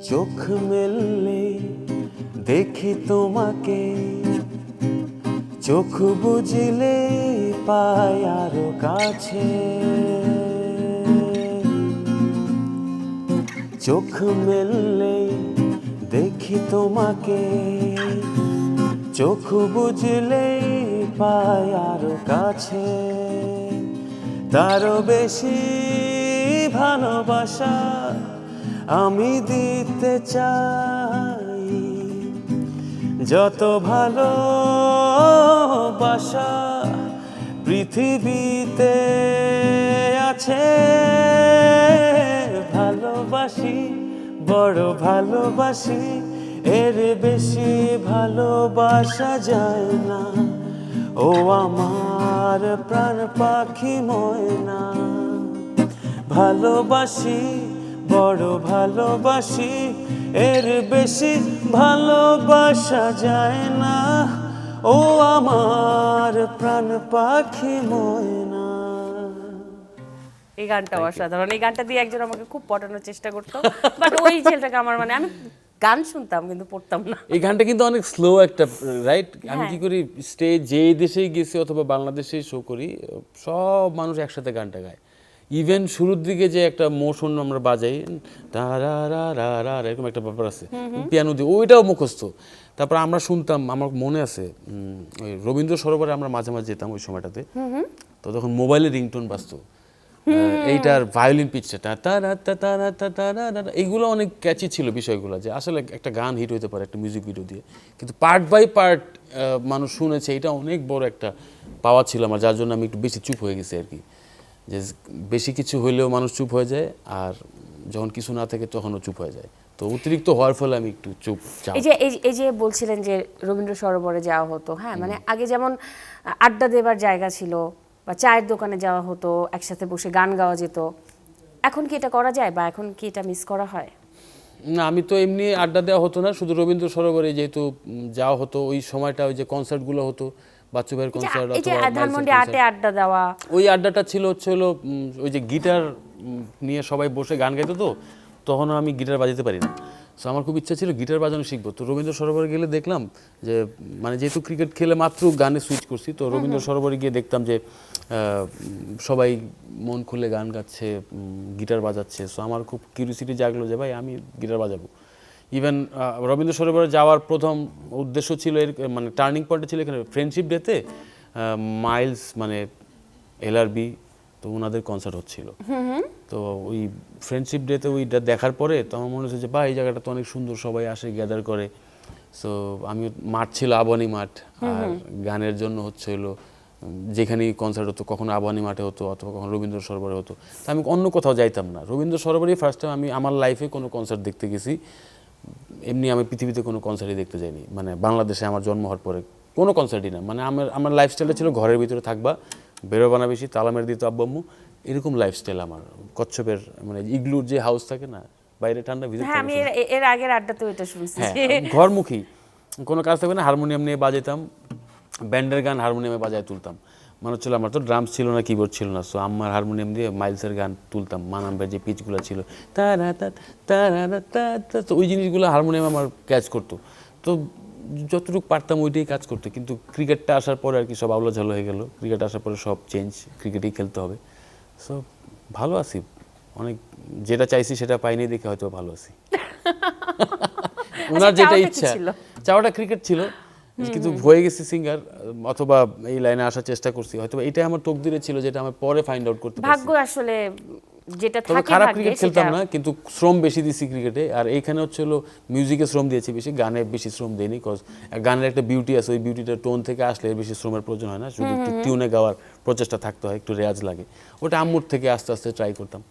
চোখ মেললে দেখি তোমাকে, চোখ বুঝলে পাই আরো কাছে। চোখ মেললে দেখি তোমাকে, চোখ বুঝলে পাই আরো কাছে। তারও বেশি ভালোবাসা আমি দিতে চাই, যত ভালোবাসা পৃথিবীতে আছে। ভালোবাসি, বড় ভালোবাসি, এর বেশি ভালোবাসা যায় না। ও আমার প্রাণ পাখি ময়না, ভালোবাসি, বড় ভালোবাসি, এর বেশি ভালোবাসা যায় না। ও আমার প্রাণ পাখি ময়না। এই গানটা অসাধারণ। এই গানটা দিয়ে একজন আমাকে খুব পটানোর চেষ্টা করতো, বাট ওই ছেলেটাকে আমার মানে আমি গান শুনতাম কিন্তু পড়তাম না। এই গানটা কিন্তু অনেক স্লো একটা, রাইট? আমি কি করি, স্টেজ যেই দেশেই গেছি অথবা বাংলাদেশেই শো করি, সব মানুষ একসাথে গানটা গায়। ইভেন শুরুর দিকে যে একটা মোশন আমরা বাজাই, এরকম একটা ব্যাপার আছে পিয়ানো দিয়ে, ওইটাও মুখস্থ। তারপর আমরা শুনতাম, আমার মনে আছে ওই রবীন্দ্র সরোবরে আমরা মাঝে মাঝে যেতাম ওই সময়টাতে। তো তখন মোবাইলে রিংটোন বাজতো, এইটার ভায়োলিন পিচটা এইগুলো অনেক ক্যাচি ছিল বিষয়গুলো, যে আসলে একটা গান হিট হইতে পারে একটা মিউজিক ভিডিও দিয়ে। কিন্তু পার্ট বাই পার্ট মানুষ শুনেছে, এটা অনেক বড় একটা পাওয়া ছিল আমার, যার জন্য আমি একটু বেশি চুপ হয়ে গেছি আর কি। যে বেশি কিছু হইলেও মানুষ চুপ হয়ে যায়, আর যখন কিছু না থাকে তখনও চুপ হয়ে যায়। তো অতিরিক্ত হওয়ার ফলে আমি একটু চুপ। এই যে বলছিলেন যে রবীন্দ্র সরোবরে যাওয়া হতো, হ্যাঁ, মানে আগে যেমন আড্ডা দেবার জায়গা ছিল বা চায়ের দোকানে যাওয়া হতো, একসাথে বসে গান গাওয়া যেত, এখন কি এটা করা যায় বা এখন কি এটা মিস করা হয়? না, আমি তো এমনি আড্ডা দেওয়া হতো না, শুধু রবীন্দ্র সরোবরে যেহেতু যাওয়া হতো ওই সময়টা, ওই যে কনসার্টগুলো হতো, বাচ্চু ভাইয়ের কনসার্ট অথবা ধানমন্ডি আড্ডা দেওয়া, ওই আড্ডাটা ছিল হলো ওই যে গিটার নিয়ে সবাই বসে গান গাইতো। তো তখন আমি গিটার বাজাতে পারি না, সো আমার খুব ইচ্ছা ছিল গিটার বাজানো শিখবো। তো রবীন্দ্র সরোবরে গেলে দেখলাম যে, মানে যেহেতু ক্রিকেট খেলে মাত্র গানে সুইচ করছি, তো রবীন্দ্র সরোবরে গিয়ে দেখতাম যে সবাই মন খুলে গান গাচ্ছে, গিটার বাজাচ্ছে। সো আমার খুব কিউরিওসিটি জাগলো যে ভাই আমি গিটার বাজাবো। ইভেন রবীন্দ্র সরোবরে যাওয়ার প্রথম উদ্দেশ্য ছিল, এর মানে টার্নিং পয়েন্টে ছিল এখানে ফ্রেন্ডশিপ ডেতে মাইলস মানে এলআরবি, তো ওনাদের কনসার্ট হচ্ছিল। তো ওই ফ্রেন্ডশিপ ডেতে ওইটা দেখার পরে তো আমার মনে হচ্ছে যে বা এই জায়গাটা তো অনেক সুন্দর, সবাই আসে গ্যাদার করে। সো আমি, মাঠ ছিল আবাহনী মাঠ, আর গানের জন্য হলো যেখানেই কনসার্ট হতো, কখনো আবাহনী মাঠে হতো অথবা কখনো রবীন্দ্র সরোবরে হতো। তো আমি অন্য কোথাও যাইতাম না, রবীন্দ্র সরোবরেই ফার্স্ট টাইম আমি আমার লাইফে কোনো কনসার্ট দেখতে গেছি। এমনি আমি পৃথিবীতে কোনো কনসার্টই দেখতে যাইনি, মানে বাংলাদেশে আমার জন্ম হওয়ার পরে কোনো কনসার্টই না। মানে আমার লাইফস্টাইলটা ছিল ঘরের ভিতরে থাকবা, বেরোবা না বেশি, তালামের দিত আব্বু আম্মু, এরকম লাইফস্টাইল আমার। কচ্ছপের মানে ইগলুর যে হাউস থাকে না, বাইরে ঠান্ডা ভিতরে, হ্যাঁ, আমি এর আগের আড্ডাতেও এটা শুনছি। হ্যাঁ, ঘরমুখী, কোনো কাজ থাকবে না, হারমোনিয়াম নিয়ে বাজাইতাম, ব্যান্ডের গান হারমোনিয়ামে বাজায় তুলতাম। মনে হচ্ছিল আমার তো ড্রামস ছিল না, কিবোর্ড ছিল না, সো আমার হারমোনিয়াম দিয়ে মাইলসের গান তুলতাম, মানাম্বের যে পিচগুলো ছিল তো ওই জিনিসগুলো হারমোনিয়াম আমার ক্যাচ করতো। তো যতটুকু পারতাম ওইটাই কাজ করতো। কিন্তু ক্রিকেটটা আসার পরে আর কি সব আউলা ঝালো হয়ে গেল, ক্রিকেট আসার পরে সব চেঞ্জ, ক্রিকেটেই খেলতে হবে। সো ভালো আছি, অনেক যেটা চাইছি সেটা পাইনি দেখে হয়তো ভালো আছি। ওনার যেটা ইচ্ছা, চাওয়াটা ক্রিকেট ছিল, কিন্তু হয়ে গেছি সিঙ্গার, অথবা এই লাইনে আসার চেষ্টা করছি, হয়তো এটাই আমার তকদিরে ছিল, যেটা আমি পরে ফাইন্ড আউট করতে পারছি। ভাগ্য আসলে যেটা থাকে, খারাপ ক্রিকেট খেলতাম না, কিন্তু শ্রম বেশি দিছি ক্রিকেটে। আর এইখানে হলো মিউজিকে শ্রম দিয়েছি বেশি, গানে বেশি শ্রম দেইনি, কজ গানের একটা বিউটি আছে, ওই বিউটিটা টোন থেকে আসলে বেশি শ্রমের প্রয়োজন হয় না, শুধু একটু টিউনে গাওয়ার প্রচেষ্টা থাকতে হয়, একটু রেয়াজ লাগে। ওটা আম্মুর থেকে আস্তে আস্তে ট্রাই করতাম।